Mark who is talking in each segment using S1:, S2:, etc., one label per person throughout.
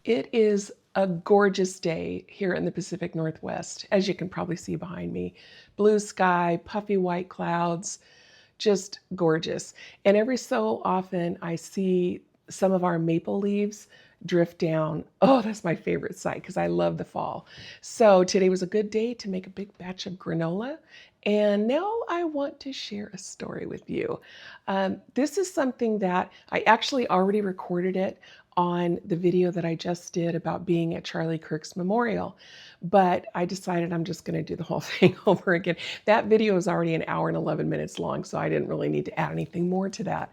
S1: It is a gorgeous day here in the Pacific Northwest, as you can probably see behind me. Blue sky, puffy white clouds, just gorgeous. And every so often I see some of our maple leaves drift down. Oh, that's my favorite sight because I love the fall. So today was a good day to make a big batch of granola. And now I want to share a story with you. This is something that I actually already recorded it on the video that I just did about being at Charlie Kirk's memorial, but I decided I'm just going to do the whole thing over again. That video is already an hour and 11 minutes long, so I didn't really need to add anything more to that.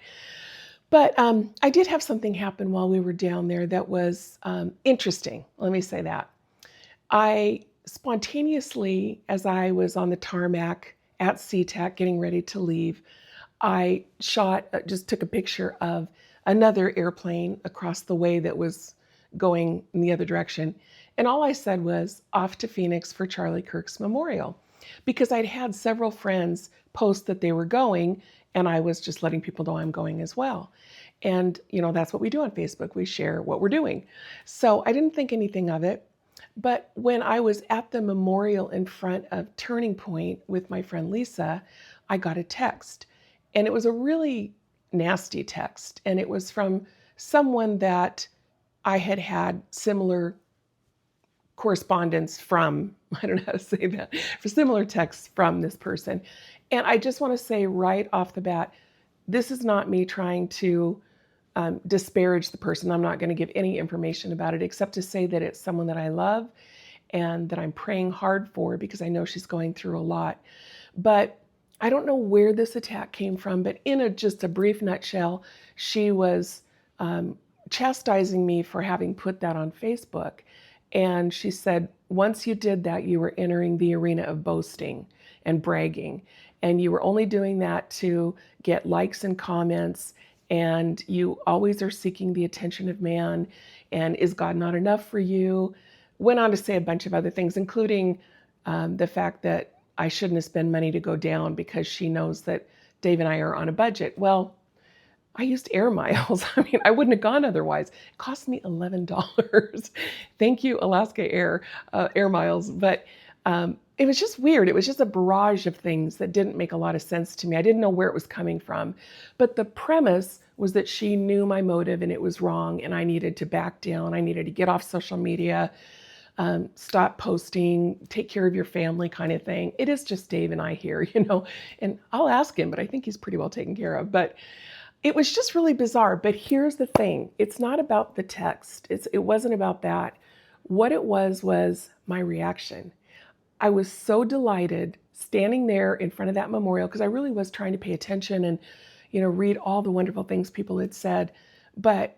S1: But I did have something happen while we were down there that was interesting. Let me say that. I spontaneously, as I was on the tarmac at SeaTac getting ready to leave, I just took a picture of another airplane across the way that was going in the other direction. And all I said was, off to Phoenix for Charlie Kirk's memorial. Because I'd had several friends post that they were going, and I was just letting people know I'm going as well. And, that's what we do on Facebook. We share what we're doing. So I didn't think anything of it. But when I was at the memorial in front of Turning Point with my friend Lisa, I got a text. And it was a really nasty text. And it was from someone that I had had similar correspondence from. I don't know how to say that, for similar texts from this person. And I just want to say right off the bat, this is not me trying to disparage the person. I'm not going to give any information about it except to say that it's someone that I love and that I'm praying hard for because I know she's going through a lot. But I don't know where this attack came from, but in just a brief nutshell, she was chastising me for having put that on Facebook. And she said, once you did that, you were entering the arena of boasting and bragging. And you were only doing that to get likes and comments. And you always are seeking the attention of man. And is God not enough for you? Went on to say a bunch of other things, including the fact that I shouldn't have spent money to go down because she knows that Dave and I are on a budget. Well, I used air miles. I mean, I wouldn't have gone otherwise. It cost me $11. Thank you, Alaska Air Miles. But it was just weird. It was just a barrage of things that didn't make a lot of sense to me. I didn't know where it was coming from. But the premise was that she knew my motive and it was wrong, and I needed to back down. I needed to get off social media, stop posting, take care of your family kind of thing. It is just Dave and I here, and I'll ask him, but I think he's pretty well taken care of. But it was just really bizarre. But here's the thing. It's not about the text. It wasn't about that. What it was my reaction. I was so delighted standing there in front of that memorial because I really was trying to pay attention and, read all the wonderful things people had said. But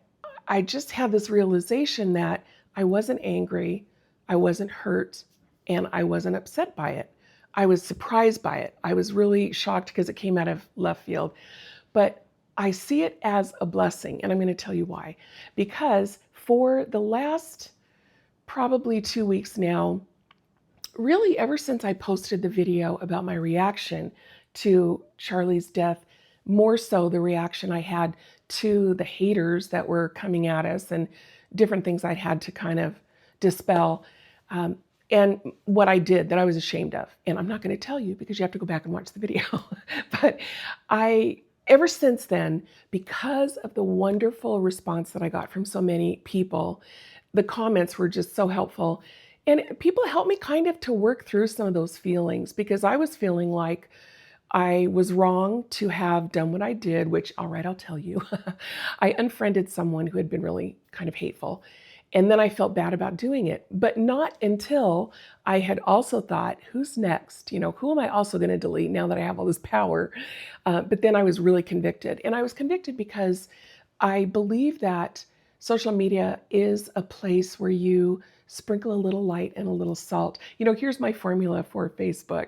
S1: I just had this realization that I wasn't angry, I wasn't hurt, and I wasn't upset by it. I was surprised by it. I was really shocked because it came out of left field. But I see it as a blessing, and I'm going to tell you why. Because for the last probably 2 weeks now, really ever since I posted the video about my reaction to Charlie's death, more so the reaction I had to the haters that were coming at us and different things I'd had to kind of dispel, and what I did that I was ashamed of. And I'm not going to tell you because you have to go back and watch the video. But ever since then, because of the wonderful response that I got from so many people, the comments were just so helpful. And people helped me kind of to work through some of those feelings because I was feeling like I was wrong to have done what I did, which, all right, I'll tell you. I unfriended someone who had been really kind of hateful. And then I felt bad about doing it, but not until I had also thought, who's next? Who am I also going to delete now that I have all this power? But then I was really convicted. And I was convicted because I believe that social media is a place where you sprinkle a little light and a little salt. Here's my formula for Facebook,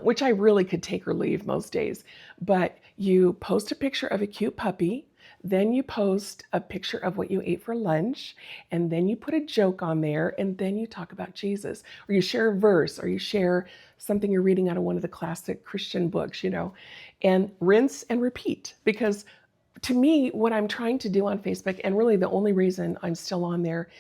S1: which I really could take or leave most days. But you post a picture of a cute puppy, then you post a picture of what you ate for lunch, and then you put a joke on there, and then you talk about Jesus, or you share a verse, or you share something you're reading out of one of the classic Christian books, and rinse and repeat. Because to me, what I'm trying to do on Facebook, and really the only reason I'm still on there,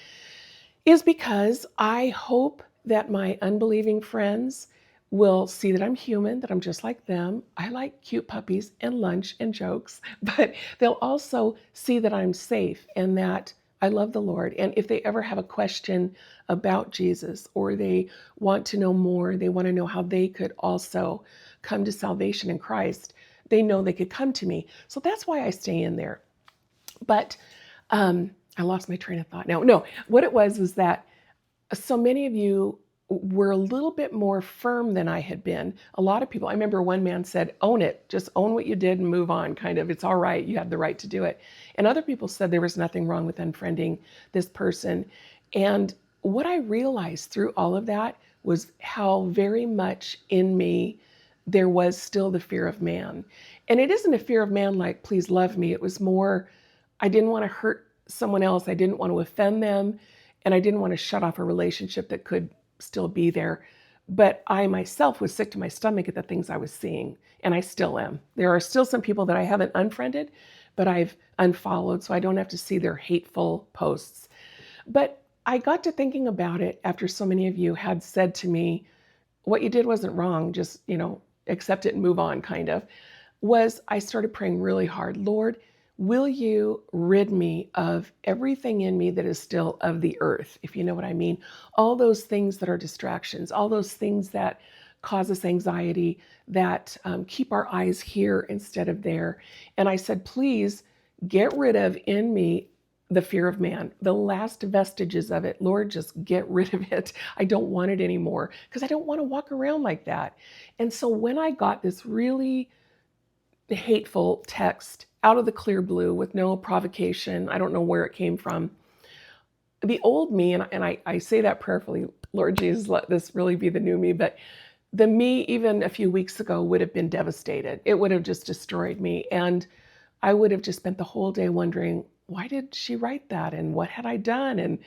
S1: is because I hope that my unbelieving friends will see that I'm human, that I'm just like them. I like cute puppies and lunch and jokes, but they'll also see that I'm safe and that I love the Lord. And if they ever have a question about Jesus or they want to know more, they want to know how they could also come to salvation in Christ, they know they could come to me. So that's why I stay in there. But I lost my train of thought. No, what it was that so many of you were a little bit more firm than I had been. A lot of people, I remember one man said, own it, just own what you did and move on, kind of, it's all right, you have the right to do it. And other people said there was nothing wrong with unfriending this person. And what I realized through all of that was how very much in me there was still the fear of man. And it isn't a fear of man like, please love me. It was more, I didn't want to hurt someone else. I didn't want to offend them. And I didn't want to shut off a relationship that could still be there. But I myself was sick to my stomach at the things I was seeing. And I still am. There are still some people that I haven't unfriended, but I've unfollowed so I don't have to see their hateful posts. But I got to thinking about it after so many of you had said to me, what you did wasn't wrong, just, accept it and move on, kind of, was I started praying really hard. Lord, will you rid me of everything in me that is still of the earth, if you know what I mean? All those things that are distractions, all those things that cause us anxiety, that keep our eyes here instead of there. And I said, please get rid of in me the fear of man, the last vestiges of it. Lord, just get rid of it. I don't want it anymore because I don't want to walk around like that. And so when I got this really hateful text out of the clear blue with no provocation, I don't know where it came from, the old me, and I say that prayerfully, Lord Jesus, let this really be the new me, but the me even a few weeks ago would have been devastated. It would have just destroyed me. And I would have just spent the whole day wondering, why did she write that? And what had I done? And,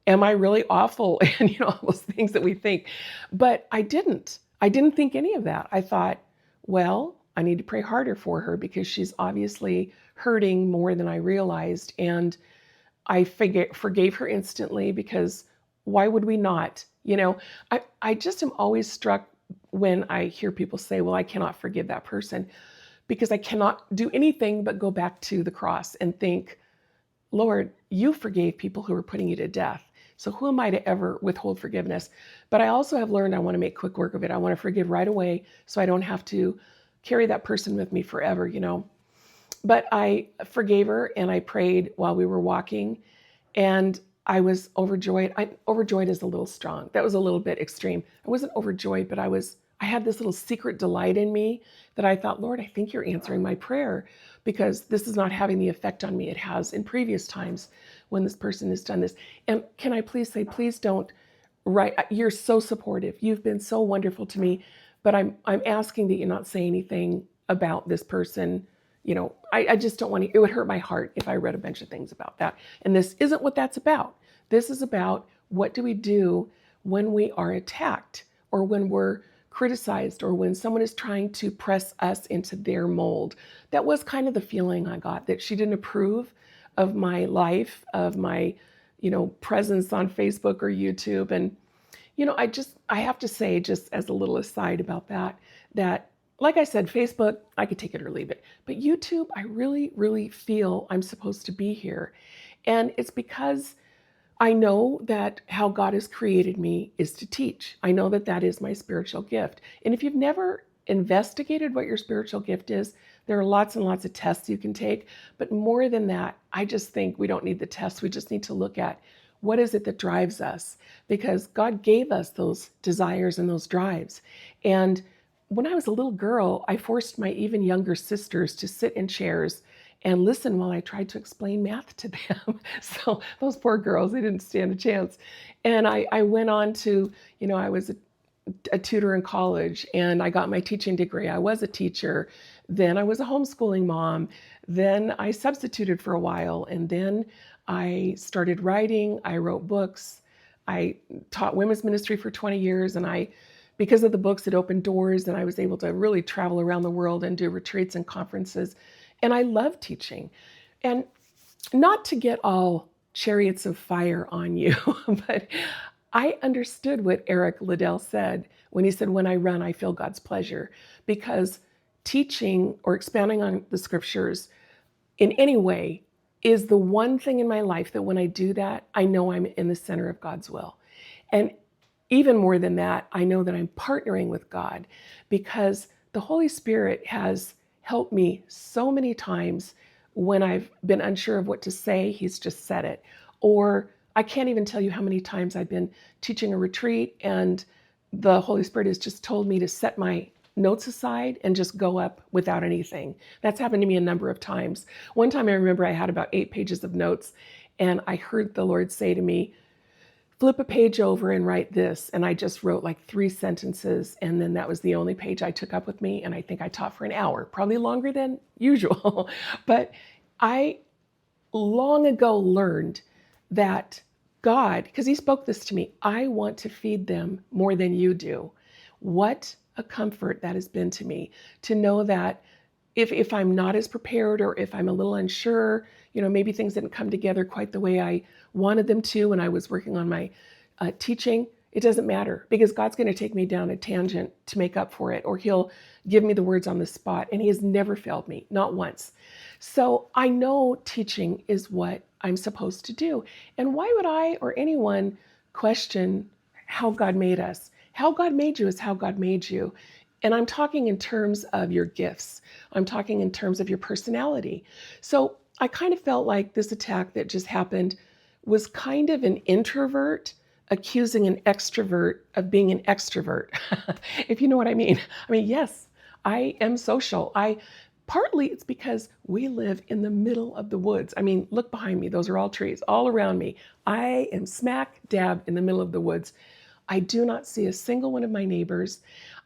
S1: am I really awful? And, all those things that we think. But I didn't think any of that. I thought, well, I need to pray harder for her because she's obviously hurting more than I realized. And I forgave her instantly because why would we not? I just am always struck when I hear people say, well, I cannot forgive that person because I cannot do anything but go back to the cross and think, Lord, you forgave people who were putting you to death. So who am I to ever withhold forgiveness? But I also have learned I want to make quick work of it. I want to forgive right away so I don't have to carry that person with me forever, But I forgave her and I prayed while we were walking and I was overjoyed. Overjoyed is a little strong. That was a little bit extreme. I wasn't overjoyed, but I had this little secret delight in me that I thought, Lord, I think you're answering my prayer because this is not having the effect on me it has in previous times when this person has done this. And can I please say, please don't write. You're so supportive. You've been so wonderful to me, but I'm asking that you not say anything about this person. I just don't want to, it would hurt my heart if I read a bunch of things about that. And this isn't what that's about. This is about what do we do when we are attacked or when we're criticized or when someone is trying to press us into their mold. That was kind of the feeling I got, that she didn't approve of my life, of my, presence on Facebook or YouTube. And, I have to say, just as a little aside about that like I said, Facebook, I could take it or leave it. But YouTube, I really, really feel I'm supposed to be here. And it's because I know that how God has created me is to teach. I know that that is my spiritual gift. And if you've never investigated what your spiritual gift is, there are lots and lots of tests you can take. But more than that, I just think we don't need the tests. We just need to look at what is it that drives us? Because God gave us those desires and those drives. And when I was a little girl, I forced my even younger sisters to sit in chairs and listen while I tried to explain math to them. So those poor girls, they didn't stand a chance. And I went on to, I was a tutor in college and I got my teaching degree. I was a teacher. Then I was a homeschooling mom. Then I substituted for a while. And then I started writing. I wrote books. I taught women's ministry for 20 years. And because of the books, it opened doors and I was able to really travel around the world and do retreats and conferences. And I love teaching. And not to get all chariots of fire on you. But I understood what Eric Liddell said when he said, when I run, I feel God's pleasure. Because teaching or expounding on the scriptures in any way is the one thing in my life that when I do that, I know I'm in the center of God's will. And even more than that, I know that I'm partnering with God, because the Holy Spirit has helped me so many times when I've been unsure of what to say. He's just said it. Or I can't even tell you how many times I've been teaching a retreat and the Holy Spirit has just told me to set my notes aside and just go up without anything. That's happened to me a number of times. One time I remember I had about 8 pages of notes, and I heard the Lord say to me, flip a page over and write this. And I just wrote like 3 sentences. And then that was the only page I took up with me. And I think I taught for an hour, probably longer than usual. But I long ago learned that God, because he spoke this to me, I want to feed them more than you do. What a comfort that has been to me to know that if I'm not as prepared, or if I'm a little unsure, maybe things didn't come together quite the way I wanted them to when I was working on my teaching, it doesn't matter, because God's going to take me down a tangent to make up for it, or he'll give me the words on the spot. And he has never failed me, not once. So I know teaching is what I'm supposed to do. And why would I or anyone question how God made us? How God made you is how God made you. And I'm talking in terms of your gifts. I'm talking in terms of your personality. So I kind of felt like this attack that just happened was kind of an introvert accusing an extrovert of being an extrovert, if you know what I mean. I mean, yes, I am social. Partly it's because we live in the middle of the woods. I mean, look behind me. Those are all trees all around me. I am smack dab in the middle of the woods. I do not see a single one of my neighbors.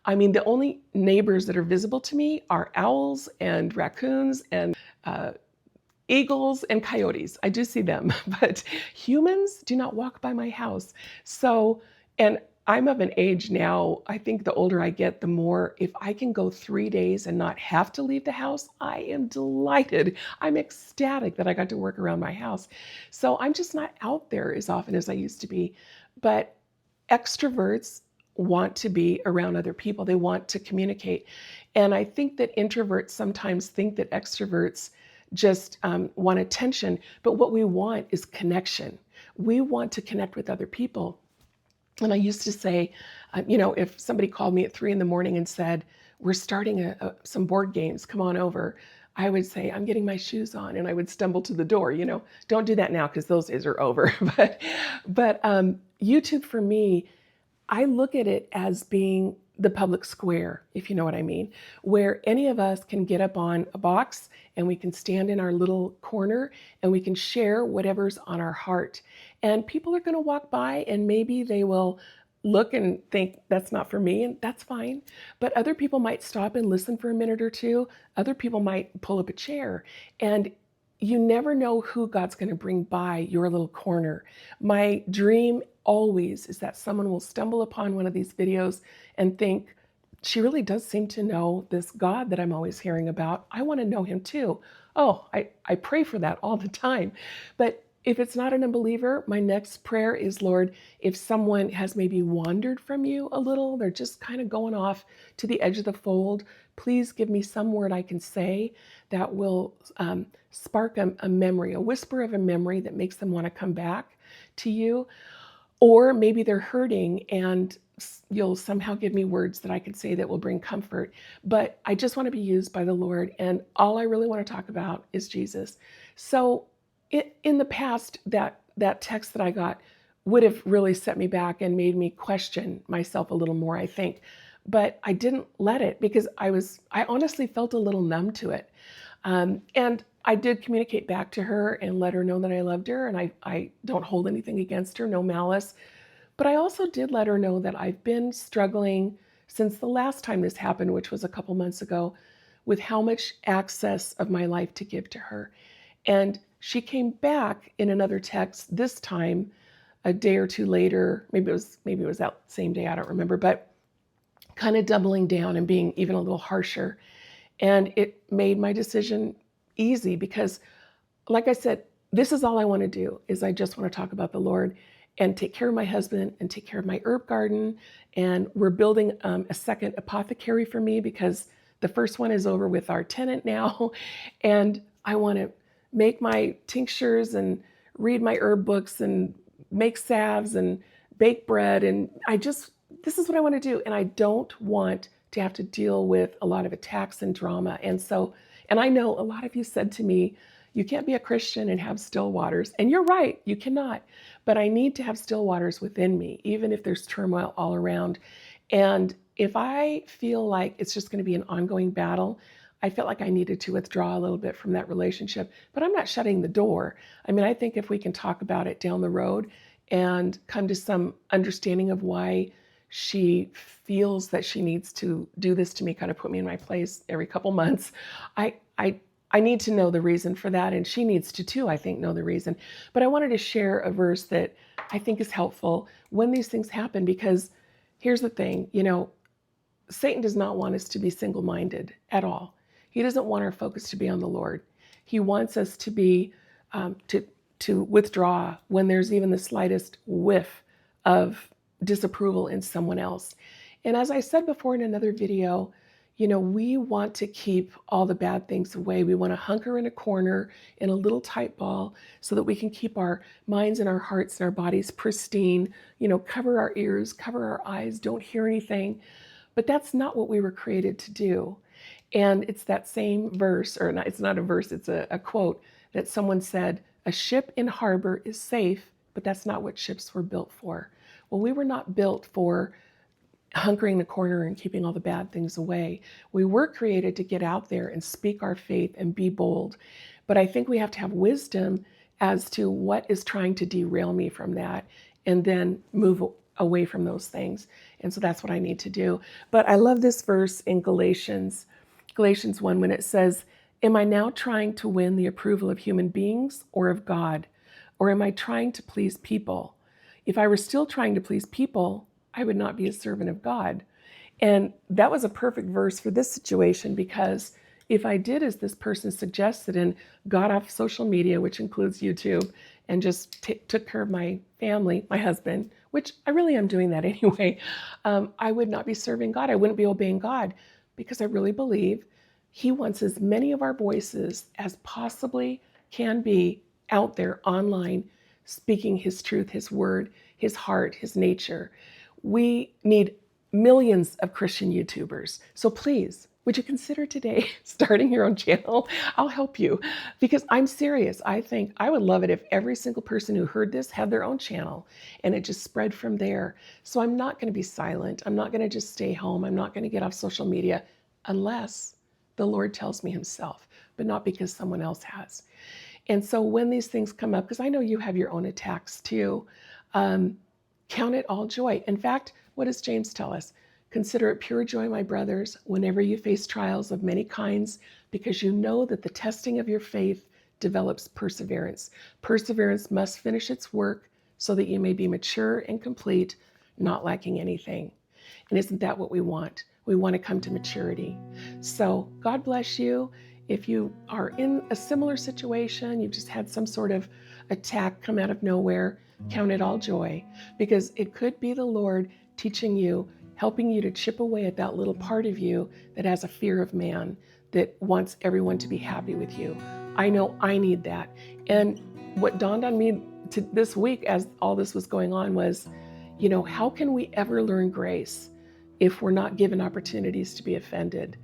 S1: I mean, the only neighbors that are visible to me are owls and raccoons and eagles and coyotes. I do see them, but humans do not walk by my house. So, and I'm of an age now, I think the older I get, the more, if I can go 3 days and not have to leave the house, I am delighted. I'm ecstatic that I got to work around my house. So I'm just not out there as often as I used to be. But extroverts want to be around other people. They want to communicate. And I think that introverts sometimes think that extroverts just want attention, but what we want is connection. We want to connect with other people. And I used to say, if somebody called me at 3 a.m. and said, we're starting some board games, come on over, I would say, I'm getting my shoes on, and I would stumble to the door. Don't do that now because those days are over. But YouTube for me, I look at it as being the public square, if you know what I mean, where any of us can get up on a box and we can stand in our little corner and we can share whatever's on our heart. And people are going to walk by and maybe they will look and think that's not for me, and that's fine. But other people might stop and listen for a minute or two. Other people might pull up a chair, and you never know who God's going to bring by your little corner. My dream always is that someone will stumble upon one of these videos and think, she really does seem to know this God that I'm always hearing about. I want to know him too. Oh, I pray for that all the time. But if it's not an unbeliever, my next prayer is, Lord, if someone has maybe wandered from you a little, they're just kind of going off to the edge of the fold, please give me some word I can say that will spark a memory, a whisper of a memory that makes them want to come back to you. Or maybe they're hurting and you'll somehow give me words that I could say that will bring comfort. But I just want to be used by the Lord. And all I really want to talk about is Jesus. So in the past, that text that I got would have really set me back and made me question myself a little more, I think. But I didn't let it, because I honestly felt a little numb to it. And I did communicate back to her and let her know that I loved her, and I don't hold anything against her, no malice. But I also did let her know that I've been struggling since the last time this happened, which was a couple months ago, with how much access of my life to give to her. And she came back in another text, this time a day or two later, maybe it was that same day, I don't remember, but kind of doubling down and being even a little harsher. And it made my decision easy because, like I said, this is all I want to do, is I just want to talk about the Lord and take care of my husband and take care of my herb garden. And we're building a second apothecary for me because the first one is over with our tenant now. And I want to make my tinctures and read my herb books and make salves and bake bread. And this is what I want to do. And I don't want to have to deal with a lot of attacks and drama. And I know a lot of you said to me, you can't be a Christian and have still waters. And you're right, you cannot. But I need to have still waters within me, even if there's turmoil all around. And if I feel like it's just going to be an ongoing battle, I felt like I needed to withdraw a little bit from that relationship. But I'm not shutting the door. I mean, I think if we can talk about it down the road and come to some understanding of why she feels that she needs to do this to me, kind of put me in my place every couple months, I need to know the reason for that, and she needs to too, I think, know the reason. But I wanted to share a verse that I think is helpful when these things happen, because here's the thing, Satan does not want us to be single-minded at all. He doesn't want our focus to be on the Lord. He wants us to be, to withdraw when there's even the slightest whiff of disapproval in someone else. And as I said before in another video, we want to keep all the bad things away. We want to hunker in a corner in a little tight ball so that we can keep our minds and our hearts and our bodies pristine, cover our ears, cover our eyes, don't hear anything. But that's not what we were created to do. And it's that same verse, or not, it's not a verse, it's a quote that someone said, a ship in harbor is safe, but that's not what ships were built for. Well, we were not built for hunkering the corner and keeping all the bad things away. We were created to get out there and speak our faith and be bold. But I think we have to have wisdom as to what is trying to derail me from that, and then move away from those things. And so that's what I need to do. But I love this verse in Galatians 1, when it says, am I now trying to win the approval of human beings or of God? Or am I trying to please people? If I were still trying to please people, I would not be a servant of God. And that was a perfect verse for this situation, because if I did as this person suggested and got off social media, which includes YouTube, and just took care of my family, my husband, which I really am doing that anyway, I would not be serving God. I wouldn't be obeying God, because I really believe He wants as many of our voices as possibly can be out there online, speaking His truth, His word, His heart, His nature. We need millions of Christian YouTubers. So please, would you consider today starting your own channel? I'll help you, because I'm serious. I think I would love it if every single person who heard this had their own channel and it just spread from there. So I'm not going to be silent. I'm not going to just stay home. I'm not going to get off social media unless the Lord tells me Himself, but not because someone else has. And so when these things come up, because I know you have your own attacks too, count it all joy. In fact, what does James tell us? Consider it pure joy, my brothers, whenever you face trials of many kinds, because you know that the testing of your faith develops perseverance. Perseverance must finish its work so that you may be mature and complete, not lacking anything. And isn't that what we want? We want to come to maturity. So God bless you. If you are in a similar situation, you've just had some sort of attack come out of nowhere, count it all joy, because it could be the Lord teaching you, helping you to chip away at that little part of you that has a fear of man, that wants everyone to be happy with you. I know I need that. And what dawned on me this week as all this was going on was, how can we ever learn grace if we're not given opportunities to be offended?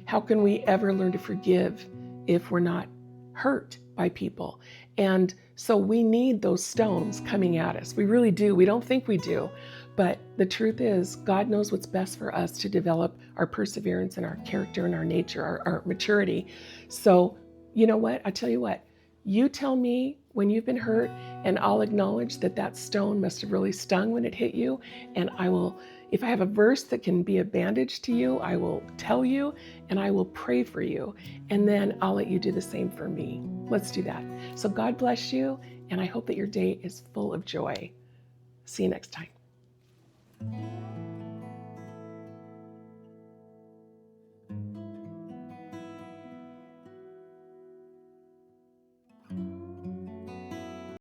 S1: How can we ever learn to forgive if we're not hurt by people? And so we need those stones coming at us. We really do. We don't think we do. But the truth is, God knows what's best for us to develop our perseverance and our character and our nature, our maturity. So you know what? I tell you what, you tell me when you've been hurt, and I'll acknowledge that stone must have really stung when it hit you. And I will, if I have a verse that can be a bandage to you, I will tell you, and I will pray for you. And then I'll let you do the same for me. Let's do that. So God bless you, and I hope that your day is full of joy. See you next time.